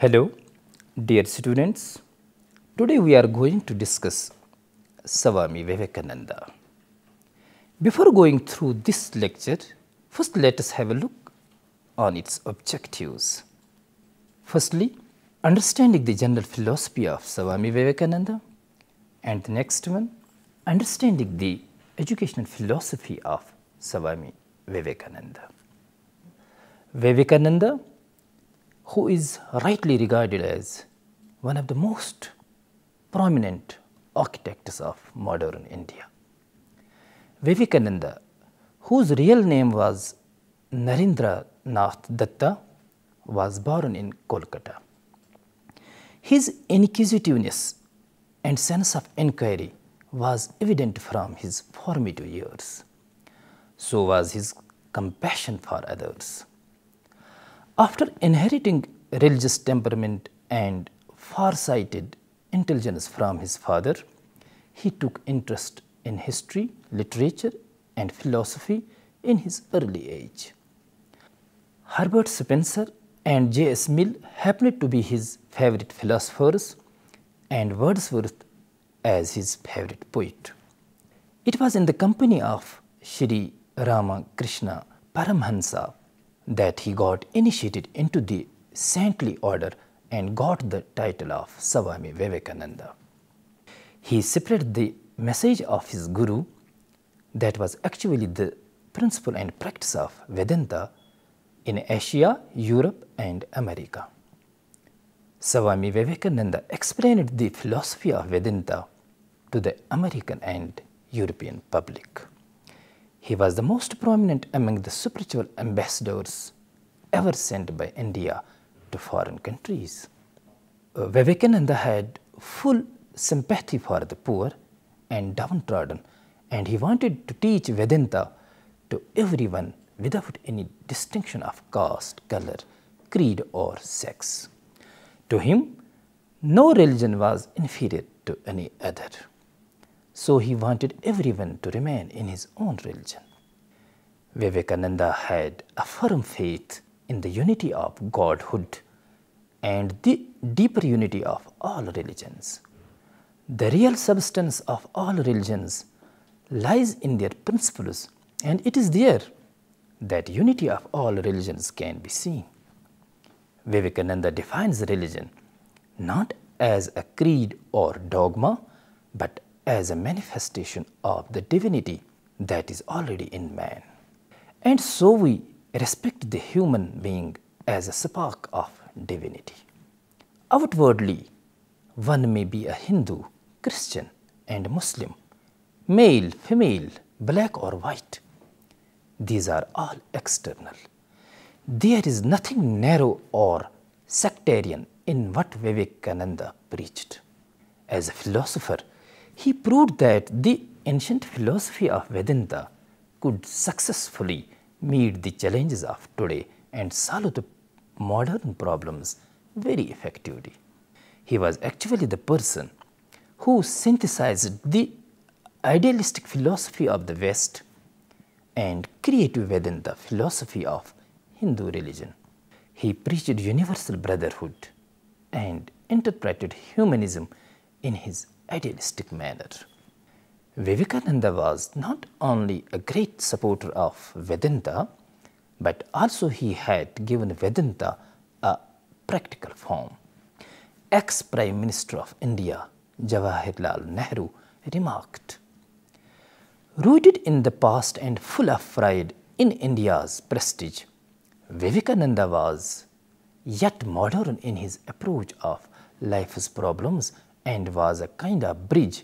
Hello, dear students. Today we are going to discuss Swami Vivekananda. Before going through this lecture, first let us have a look on its objectives. Firstly, understanding the general philosophy of Swami Vivekananda, and the next one, understanding the educational philosophy of Swami Vivekananda. Vivekananda, who is rightly regarded as one of the most prominent architects of modern India. Vivekananda, whose real name was Narendra Nath Datta, was born in Kolkata. His inquisitiveness and sense of inquiry was evident from his formative years. So was his compassion for others. After inheriting religious temperament and far-sighted intelligence from his father, he took interest in history, literature, and philosophy in his early age. Herbert Spencer and J.S. Mill happened to be his favorite philosophers, and Wordsworth as his favorite poet. It was in the company of Sri Ramakrishna Paramhansa that he got initiated into the saintly order and got the title of Swami Vivekananda. He spread the message of his guru, that was actually the principle and practice of Vedanta, in Asia, Europe, and America. Swami Vivekananda explained the philosophy of Vedanta to the American and European public. He was the most prominent among the spiritual ambassadors ever sent by India to foreign countries. Vivekananda had full sympathy for the poor and downtrodden, and he wanted to teach Vedanta to everyone without any distinction of caste, color, creed, or sex. To him, no religion was inferior to any other. So he wanted everyone to remain in his own religion. Vivekananda had a firm faith in the unity of Godhood and the deeper unity of all religions. The real substance of all religions lies in their principles, and it is there that unity of all religions can be seen. Vivekananda defines religion not as a creed or dogma, but as a manifestation of the divinity that is already in man. And so we respect the human being as a spark of divinity. Outwardly, one may be a Hindu, Christian, and Muslim, male, female, black or white. These are all external. There is nothing narrow or sectarian in what Vivekananda preached. As a philosopher, he proved that the ancient philosophy of Vedanta could successfully meet the challenges of today and solve the modern problems very effectively. He was actually the person who synthesized the idealistic philosophy of the West and creative Vedanta philosophy of Hindu religion. He preached universal brotherhood and interpreted humanism in his idealistic manner. Vivekananda was not only a great supporter of Vedanta, but also he had given Vedanta a practical form. Ex-Prime Minister of India, Jawaharlal Nehru, remarked, "Rooted in the past and full of pride in India's prestige, Vivekananda was yet modern in his approach of life's problems and was a kind of bridge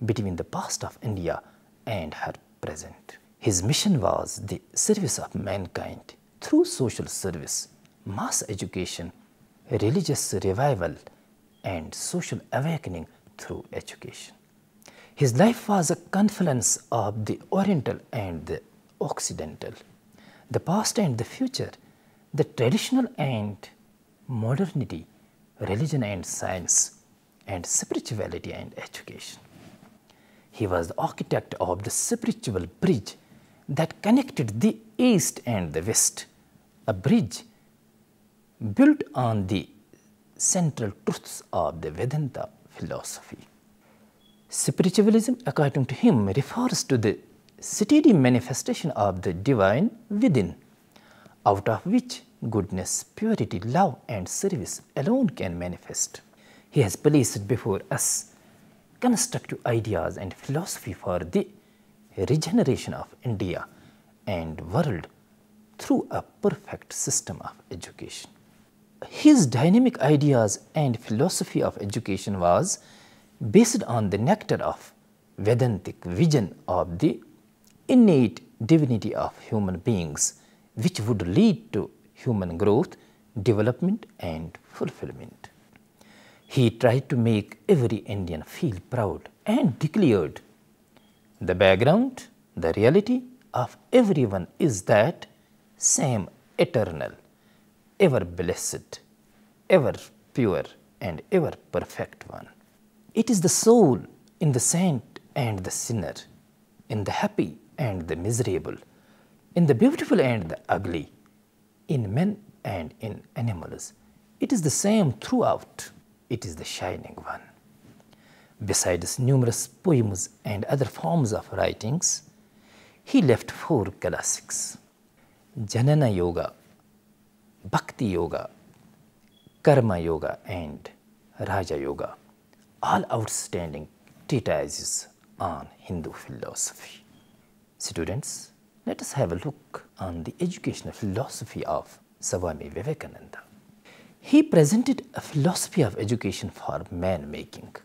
between the past of India and her present. His mission was the service of mankind through social service, mass education, religious revival, and social awakening through education. His life was a confluence of the Oriental and the Occidental, the past and the future, the traditional and modernity, religion and science, and spirituality and education. He was the architect of the spiritual bridge that connected the East and the West, a bridge built on the central truths of the Vedanta philosophy. Spiritualism, according to him, refers to the steady manifestation of the divine within, out of which goodness, purity, love and service alone can manifest. He has placed before us constructive ideas and philosophy for the regeneration of India and world through a perfect system of education. His dynamic ideas and philosophy of education was based on the nectar of Vedantic vision of the innate divinity of human beings, which would lead to human growth, development and fulfillment. He tried to make every Indian feel proud and declared, "The background, the reality of everyone is that same eternal, ever blessed, ever pure and ever perfect one. It is the soul in the saint and the sinner, in the happy and the miserable, in the beautiful and the ugly, in men and in animals. It is the same throughout. It is the shining one." Besides numerous poems and other forms of writings, he left 4 classics: Janana Yoga, Bhakti Yoga, Karma Yoga and Raja Yoga, all outstanding treatises on Hindu philosophy. Students, let us have a look on the educational philosophy of Swami Vivekananda. He presented a philosophy of education for man-making.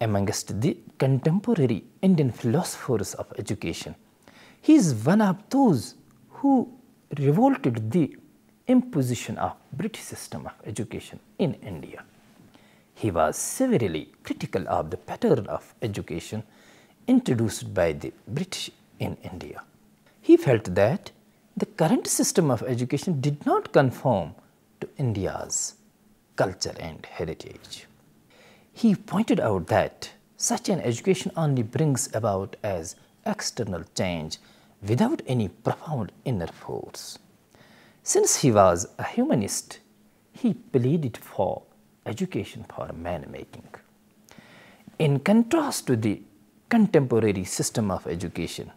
Amongst the contemporary Indian philosophers of education, he is one of those who revolted the imposition of British system of education in India. He was severely critical of the pattern of education introduced by the British in India. He felt that the current system of education did not conform to India's culture and heritage. He pointed out that such an education only brings about as external change without any profound inner force. Since he was a humanist, he pleaded for education for man-making. In contrast to the contemporary system of education,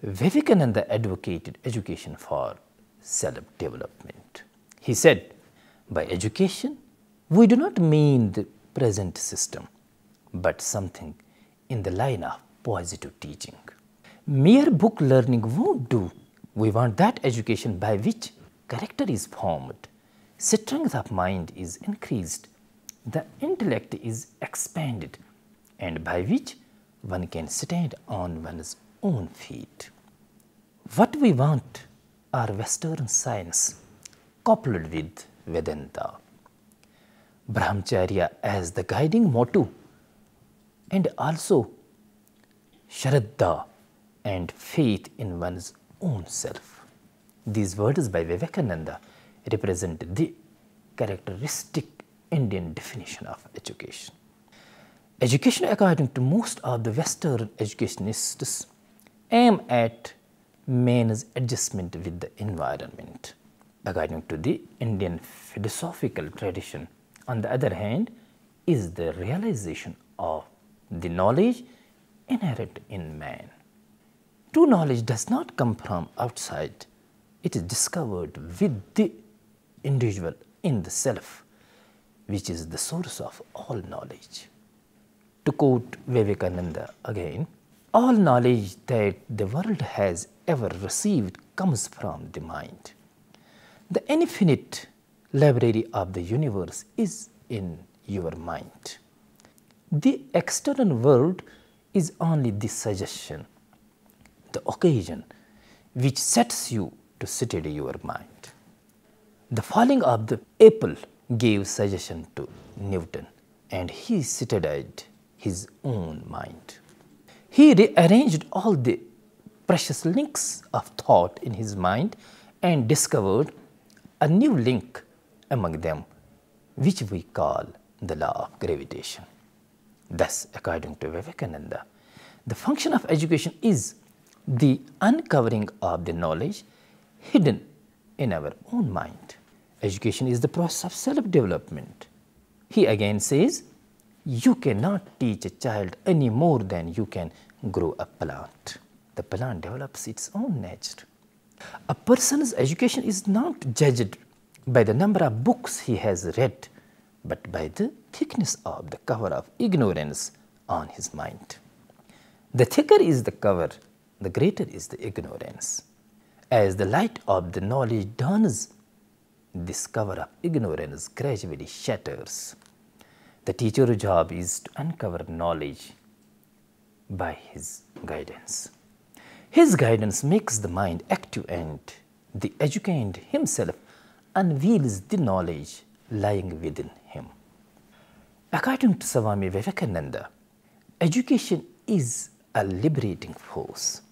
Vivekananda advocated education for self-development. He said, "By education, we do not mean the present system, but something in the line of positive teaching. Mere book learning won't do. We want that education by which character is formed, strength of mind is increased, the intellect is expanded, and by which one can stand on one's own feet. What we want are Western science coupled with Vedanta, Brahmacharya as the guiding motto, and also Shraddha and faith in one's own self." These words by Vivekananda represent the characteristic Indian definition of education. Education, according to most of the Western educationists, aim at man's adjustment with the environment. According to the Indian philosophical tradition, on the other hand, is the realization of the knowledge inherent in man. True knowledge does not come from outside. It is discovered with the individual in the self, which is the source of all knowledge. To quote Vivekananda again, "All knowledge that the world has ever received comes from the mind. The infinite library of the universe is in your mind. The external world is only the suggestion, the occasion which sets you to steady your mind." The falling of the apple gave suggestion to Newton, and he steadied his own mind. He rearranged all the precious links of thought in his mind and discovered a new link among them, which we call the law of gravitation. Thus, according to Vivekananda, the function of education is the uncovering of the knowledge hidden in our own mind. Education is the process of self-development. He again says, you cannot teach a child any more than you can grow a plant. The plant develops its own nature. A person's education is not judged by the number of books he has read, but by the thickness of the cover of ignorance on his mind. The thicker is the cover, the greater is the ignorance. As the light of the knowledge dawns, this cover of ignorance gradually shatters. The teacher's job is to uncover knowledge by his guidance. His guidance makes the mind active, and the educand himself unveils the knowledge lying within him. According to Swami Vivekananda, education is a liberating force.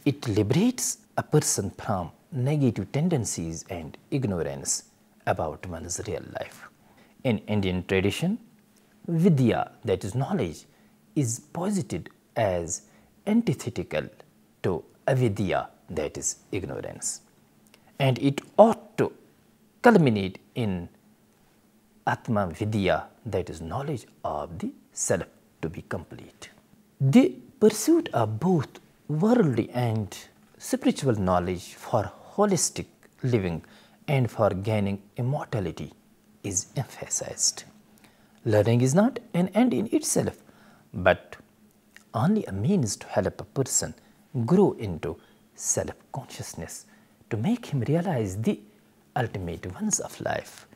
It liberates a person from negative tendencies and ignorance about one's real life. In Indian tradition, Vidya, that is knowledge, is posited as antithetical to avidya, that is ignorance. And it ought to culminate in Atma Vidya, that is knowledge of the self, to be complete. The pursuit of both worldly and spiritual knowledge for holistic living and for gaining immortality is emphasized. Learning is not an end in itself, but only a means to help a person grow into self-consciousness, to make him realize the ultimate ones of life,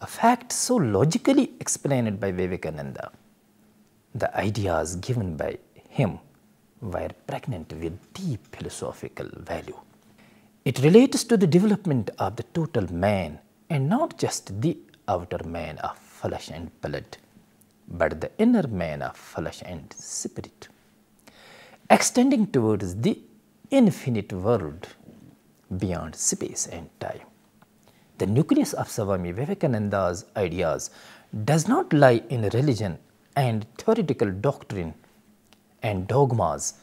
a fact so logically explained by Vivekananda. The ideas given by him were pregnant with deep philosophical value. It relates to the development of the total man, and not just the outer man of flesh and blood, but the inner man of flesh and spirit, extending towards the infinite world beyond space and time. The nucleus of Swami Vivekananda's ideas does not lie in religion and theoretical doctrine and dogmas,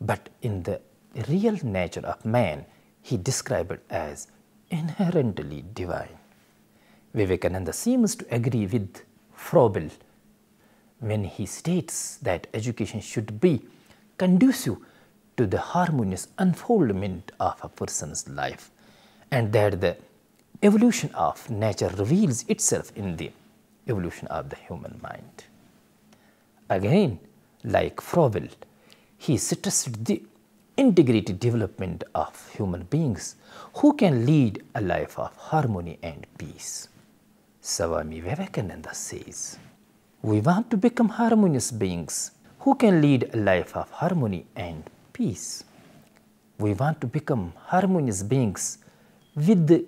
but in the real nature of man he described as inherently divine. Vivekananda seems to agree with Froebel when he states that education should be conducive to the harmonious unfoldment of a person's life, and that the evolution of nature reveals itself in the evolution of the human mind. Again, like Froebel, he stressed the integrated development of human beings who can lead a life of harmony and peace. Swami Vivekananda says, we want to become harmonious beings who can lead a life of harmony and peace. We want to become harmonious beings with the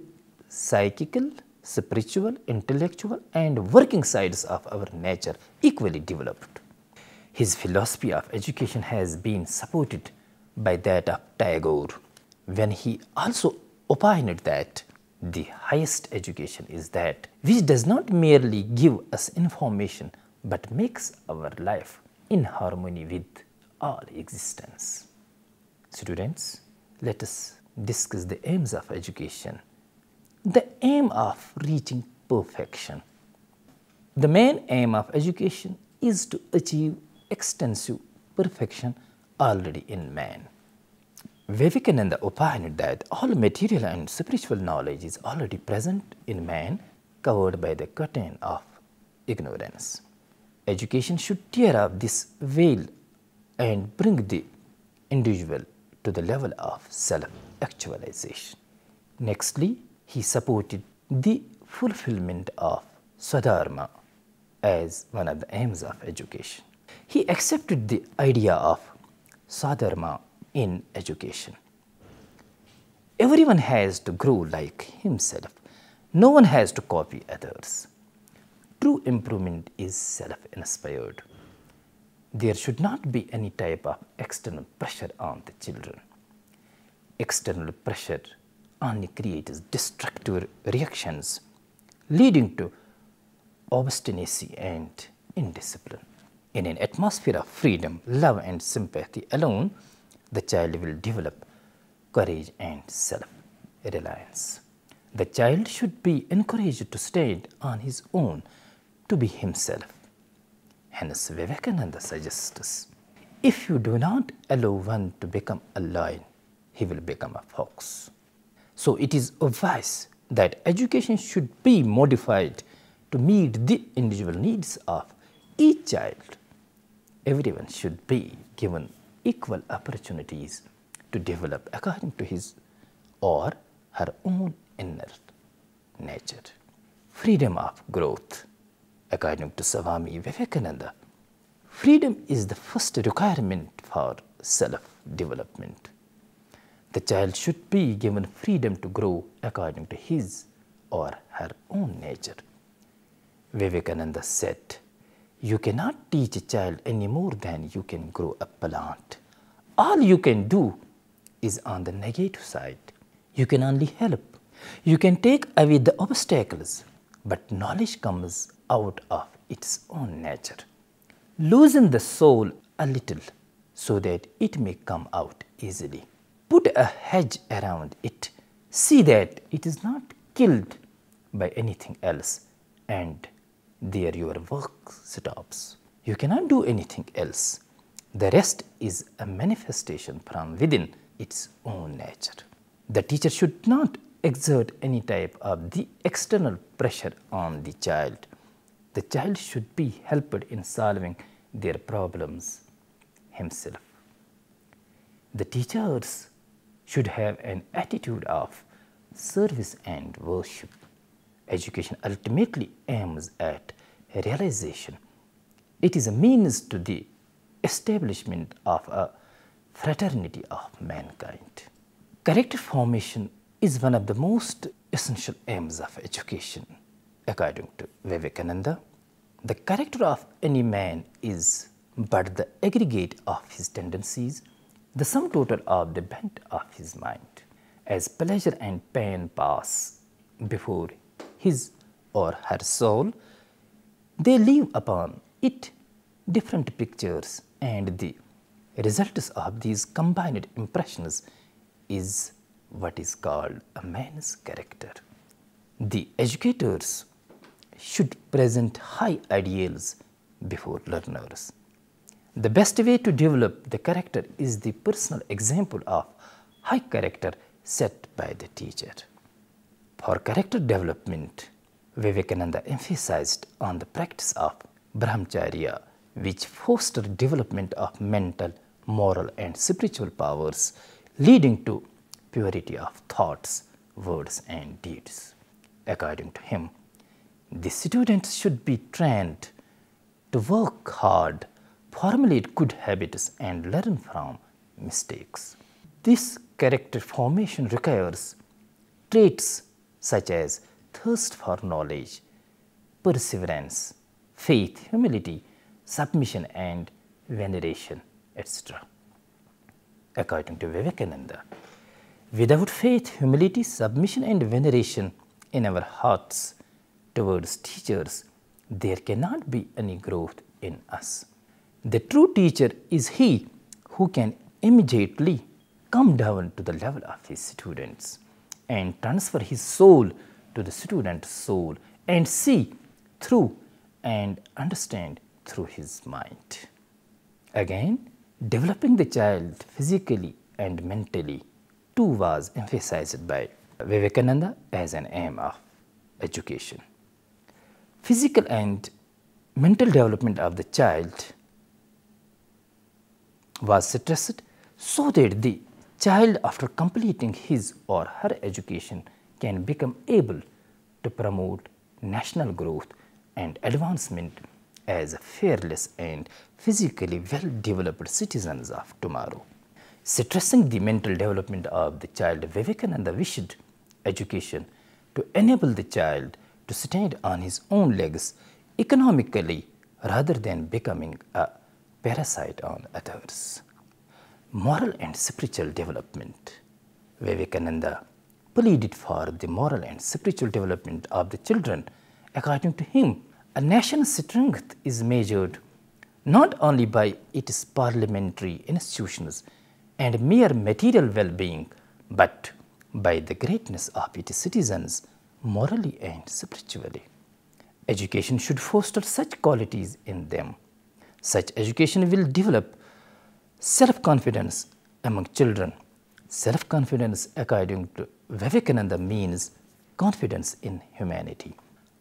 psychical, spiritual, intellectual, and working sides of our nature equally developed. His philosophy of education has been supported by that of Tagore, when he also opined that the highest education is that which does not merely give us information but makes our life in harmony with all existence. Students, let us discuss the aims of education. The aim of reaching perfection. The main aim of education is to achieve extensive perfection already in man. Vivekananda opined that all material and spiritual knowledge is already present in man, covered by the curtain of ignorance. Education should tear off this veil and bring the individual to the level of self-actualization. Nextly, he supported the fulfillment of Swadharma as one of the aims of education. He accepted the idea of Swadharma in education. Everyone has to grow like himself. No one has to copy others. True improvement is self-inspired. There should not be any type of external pressure on the children. External pressure only creates destructive reactions, leading to obstinacy and indiscipline. In an atmosphere of freedom, love, and sympathy alone, the child will develop courage and self-reliance. The child should be encouraged to stand on his own, to be himself. Hence, Vivekananda suggests us, if you do not allow one to become a lion, he will become a fox. So it is obvious that education should be modified to meet the individual needs of each child. Everyone should be given equal opportunities to develop according to his or her own inner nature. Freedom of growth. According to Swami Vivekananda, freedom is the first requirement for self-development. The child should be given freedom to grow according to his or her own nature. Vivekananda said, you cannot teach a child any more than you can grow a plant. All you can do is on the negative side. You can only help. You can take away the obstacles, but knowledge comes out of its own nature. Loosen the soul a little so that it may come out easily. Put a hedge around it. See that it is not killed by anything else, and there your work stops. You cannot do anything else. The rest is a manifestation from within its own nature. The teacher should not exert any type of the external pressure on the child. The child should be helped in solving their problems himself. The teachers should have an attitude of service and worship. Education ultimately aims at realization. It is a means to the establishment of a fraternity of mankind. Character formation is one of the most essential aims of education. According to Vivekananda, the character of any man is but the aggregate of his tendencies, the sum total of the bent of his mind. As pleasure and pain pass before his or her soul, they leave upon it different pictures, and the results of these combined impressions is what is called a man's character. The educators should present high ideals before learners. The best way to develop the character is the personal example of high character set by the teacher. For character development, Vivekananda emphasized on the practice of brahmacharya, which fostered development of mental, moral and spiritual powers, leading to purity of thoughts, words and deeds. According to him, the students should be trained to work hard, formulate good habits and learn from mistakes. This character formation requires traits such as thirst for knowledge, perseverance, faith, humility, submission and veneration, etc. According to Vivekananda, without faith, humility, submission and veneration in our hearts towards teachers, there cannot be any growth in us. The true teacher is he who can immediately come down to the level of his students and transfer his soul to the student's soul and see through and understand through his mind. Again, developing the child physically and mentally too was emphasized by Vivekananda as an aim of education. Physical and mental development of the child was stressed so that the child, after completing his or her education, can become able to promote national growth and advancement as fearless and physically well-developed citizens of tomorrow. Stressing the mental development of the child, Vivekananda wished education to enable the child to stand on his own legs economically rather than becoming a parasite on others. Moral and spiritual development. Vivekananda pleaded for the moral and spiritual development of the children. According to him, a nation's strength is measured not only by its parliamentary institutions and mere material well-being, but by the greatness of its citizens morally and spiritually. Education should foster such qualities in them. Such education will develop self-confidence among children. Self-confidence, according to Vivekananda, means confidence in humanity.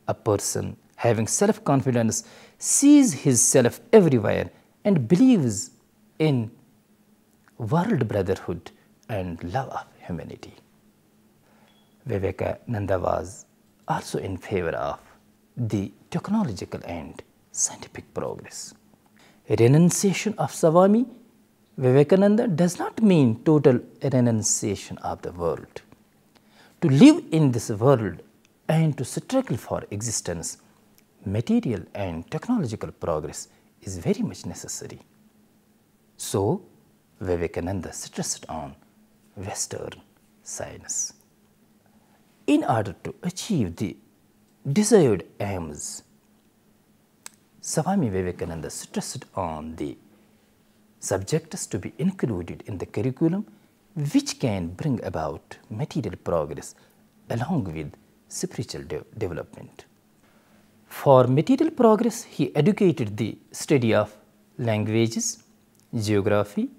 A person having self-confidence sees his self everywhere and believes in world brotherhood and love of humanity. Vivekananda was also in favor of the technological and scientific progress. Renunciation of Swami Vivekananda does not mean total renunciation of the world. To live in this world and to struggle for existence, material and technological progress is very much necessary. So, Vivekananda stressed on Western science. In order to achieve the desired aims, Swami Vivekananda stressed on the subjects to be included in the curriculum which can bring about material progress along with spiritual development. For material progress, he educated the study of languages, geography,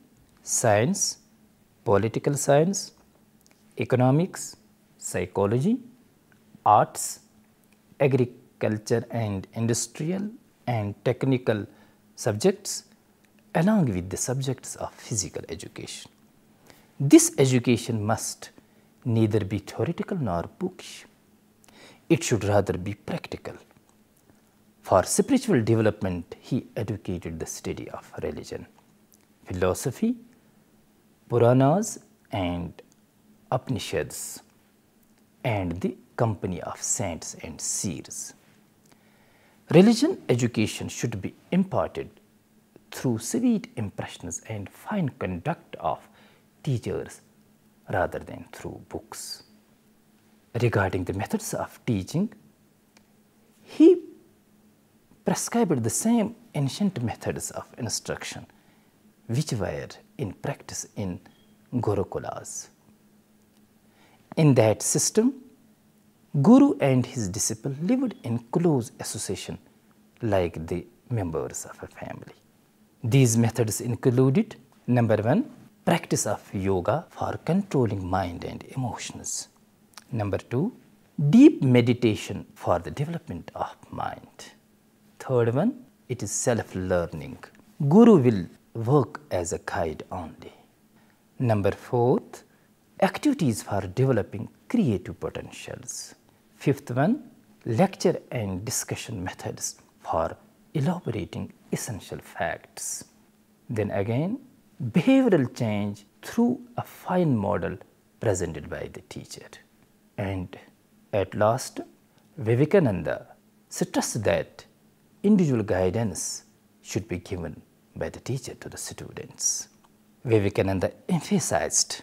science, political science, economics, psychology, arts, agriculture and industrial and technical subjects, along with the subjects of physical education. This education must neither be theoretical nor bookish. It should rather be practical. For spiritual development, he educated the study of religion, philosophy, Puranas and Upanishads, and the company of saints and seers. Religion education should be imparted through sweet impressions and fine conduct of teachers rather than through books. Regarding the methods of teaching, he prescribed the same ancient methods of instruction which were in practice in Gurukulas. In that system, Guru and his disciple lived in close association like the members of a family. These methods included: number 1, practice of yoga for controlling mind and emotions. Number 2, deep meditation for the development of mind. Third one, it is self-learning. Guru will work as a guide only. Number 4, activities for developing creative potentials. Fifth one, lecture and discussion methods for elaborating essential facts. Then again, behavioral change through a fine model presented by the teacher. And at last, Vivekananda stressed that individual guidance should be given by the teacher to the students. Vivekananda emphasized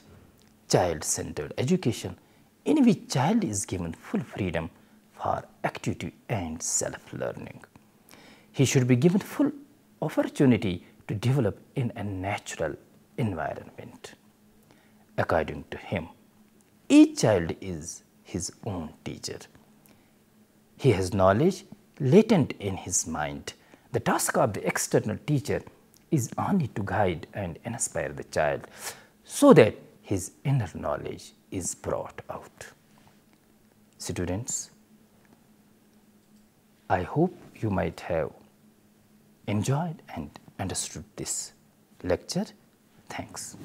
child-centered education in which child is given full freedom for activity and self-learning. He should be given full opportunity to develop in a natural environment. According to him, each child is his own teacher. He has knowledge latent in his mind. The task of the external teacher is only to guide and inspire the child so that his inner knowledge is brought out. Students, I hope you might have enjoyed and understood this lecture. Thanks.